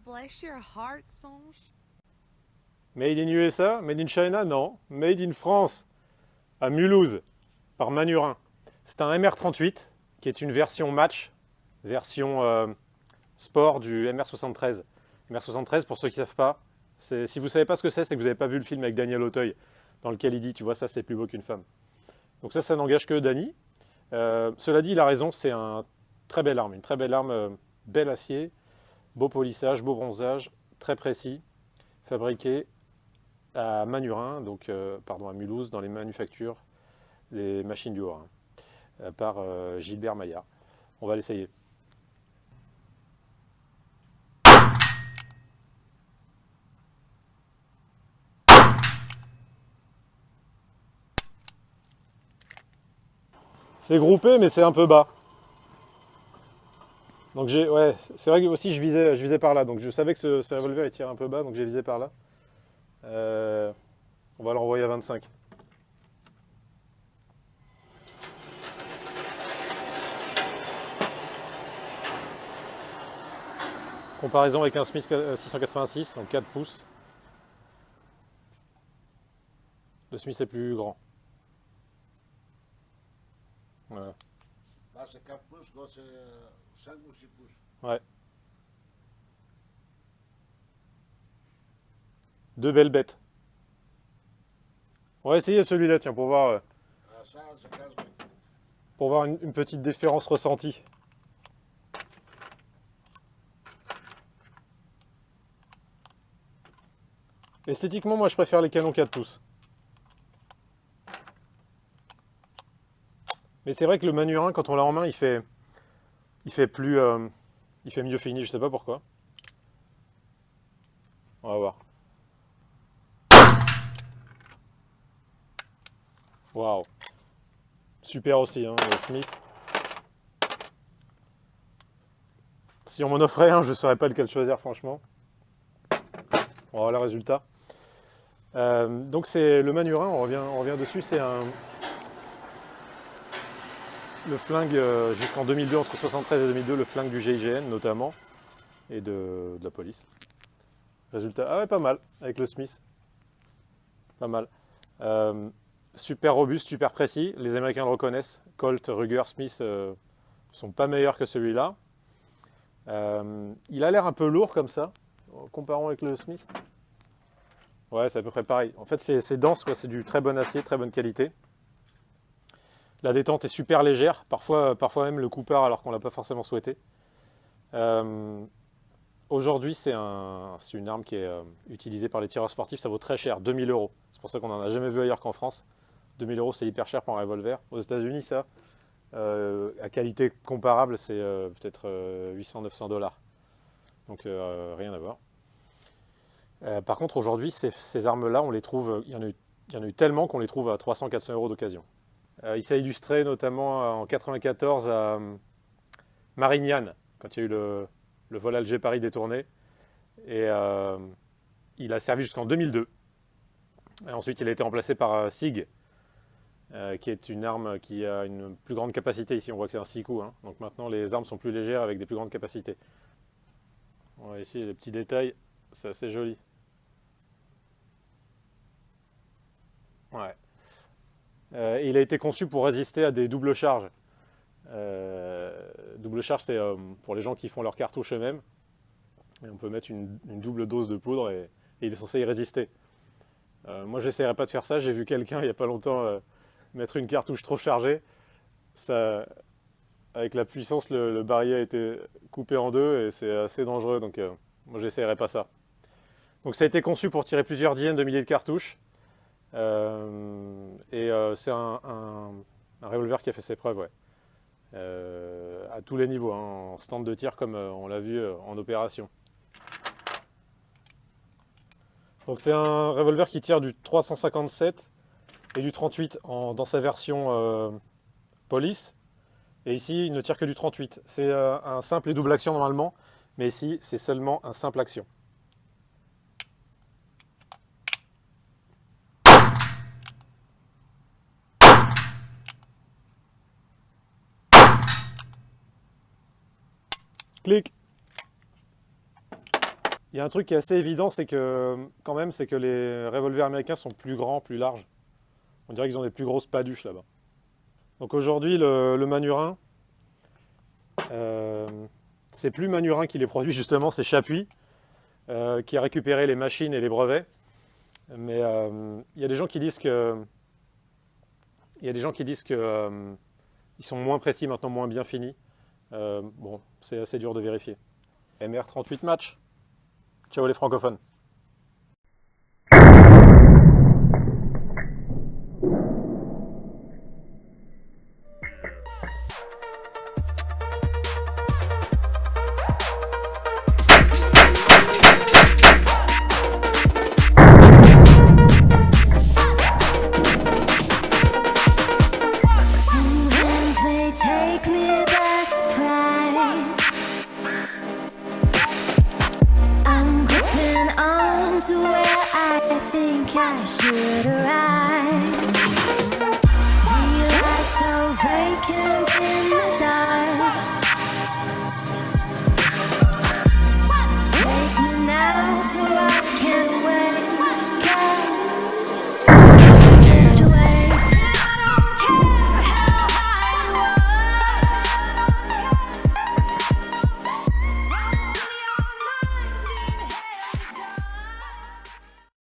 bless your heart, Songe. Made in USA? Made in China? Non. Made in France, à Mulhouse, par Manurin. C'est un MR38 qui est une version match, version sport du MR73. MR73, pour ceux qui ne savent pas, si vous ne savez pas ce que c'est que vous n'avez pas vu le film avec Daniel Auteuil, dans lequel il dit, tu vois, ça c'est plus beau qu'une femme. Donc ça n'engage que Dany. Cela dit, il a raison, c'est une très belle arme, bel acier, beau polissage, beau bronzage, très précis, fabriqué à Manurin, donc pardon, à Mulhouse, dans les manufactures des machines du Haut-Rhin, par Gilbert Maillard. On va l'essayer. C'est groupé, mais c'est un peu bas. Donc ouais, c'est vrai que aussi je visais par là. Donc je savais que ce revolver il tire un peu bas, donc j'ai visé par là. On va l'envoyer à 25. Comparaison avec un Smith 686 en 4 pouces. Le Smith est plus grand. Voilà. Là, c'est 4 pouces, là, c'est 5 ou 6 pouces. Ouais. Deux belles bêtes. On va essayer celui-là, tiens, Ça, c'est 15 mètres. pour voir une petite différence ressentie. Esthétiquement, moi, je préfère les canons 4 pouces. Mais c'est vrai que le Manurin, quand on l'a en main, il fait mieux fini, je sais pas pourquoi. On va voir. Waouh. Super aussi, hein, le Smith. Si on m'en offrait un, je ne saurais pas lequel choisir, franchement. On va voir le résultat. Donc c'est le Manurin, on revient dessus, c'est le flingue jusqu'en 2002, entre 73 et 2002, le flingue du GIGN notamment, et de la police. Résultat, ah ouais, pas mal, avec le Smith. Pas mal. Super robuste, super précis, les Américains le reconnaissent. Colt, Ruger, Smith sont pas meilleurs que celui-là. Il a l'air un peu lourd comme ça, comparant avec le Smith. Ouais, c'est à peu près pareil. En fait, c'est dense, quoi. C'est du très bon acier, très bonne qualité. La détente est super légère, parfois même le coup part alors qu'on ne l'a pas forcément souhaité. Aujourd'hui, c'est une arme qui est utilisée par les tireurs sportifs, ça vaut très cher, 2000 euros. C'est pour ça qu'on n'en a jamais vu ailleurs qu'en France. 2000 euros, c'est hyper cher pour un revolver. Aux États-Unis, ça, à qualité comparable, c'est peut-être 800-900 dollars. Donc rien à voir. Par contre, aujourd'hui, ces armes-là, on les trouve, il y en a eu tellement qu'on les trouve à 300-400 euros d'occasion. Il s'est illustré notamment en 94 à Marignane, quand il y a eu le vol Alger-Paris détourné. Et il a servi jusqu'en 2002. Et ensuite, il a été remplacé par SIG, qui est une arme qui a une plus grande capacité. Ici, on voit que c'est un 6 coups. Hein. Donc maintenant, les armes sont plus légères avec des plus grandes capacités. On voit ici les petits détails, c'est assez joli. Ouais. Il a été conçu pour résister à des doubles charges. Double charge, c'est pour les gens qui font leurs cartouches eux-mêmes. Et on peut mettre une double dose de poudre et il est censé y résister. Moi, j'essaierai pas de faire ça. J'ai vu quelqu'un il n'y a pas longtemps mettre une cartouche trop chargée. Ça, avec la puissance, le barillet a été coupé en deux et c'est assez dangereux. Donc, moi, j'essaierai pas ça. Donc, ça a été conçu pour tirer plusieurs dizaines de milliers de cartouches. C'est un revolver qui a fait ses preuves, ouais. À tous les niveaux, hein, en stand de tir comme on l'a vu en opération. Donc c'est un revolver qui tire du 357 et du 38 dans sa version police. Et ici, il ne tire que du 38. C'est un simple et double action normalement, mais ici, c'est seulement un simple action. Clic. Il y a un truc qui est assez évident, c'est que quand même, c'est que les revolvers américains sont plus grands, plus larges. On dirait qu'ils ont des plus grosses paduches là-bas. Donc aujourd'hui, le Manurin, c'est plus Manurin qui les produit justement, c'est Chapuis qui a récupéré les machines et les brevets. Mais il y a des gens qui disent que, ils sont moins précis maintenant, moins bien finis. Bon, c'est assez dur de vérifier. MR 38 match. Ciao les francophones. Take me by surprise. I'm gripping on to where I think I should arrive.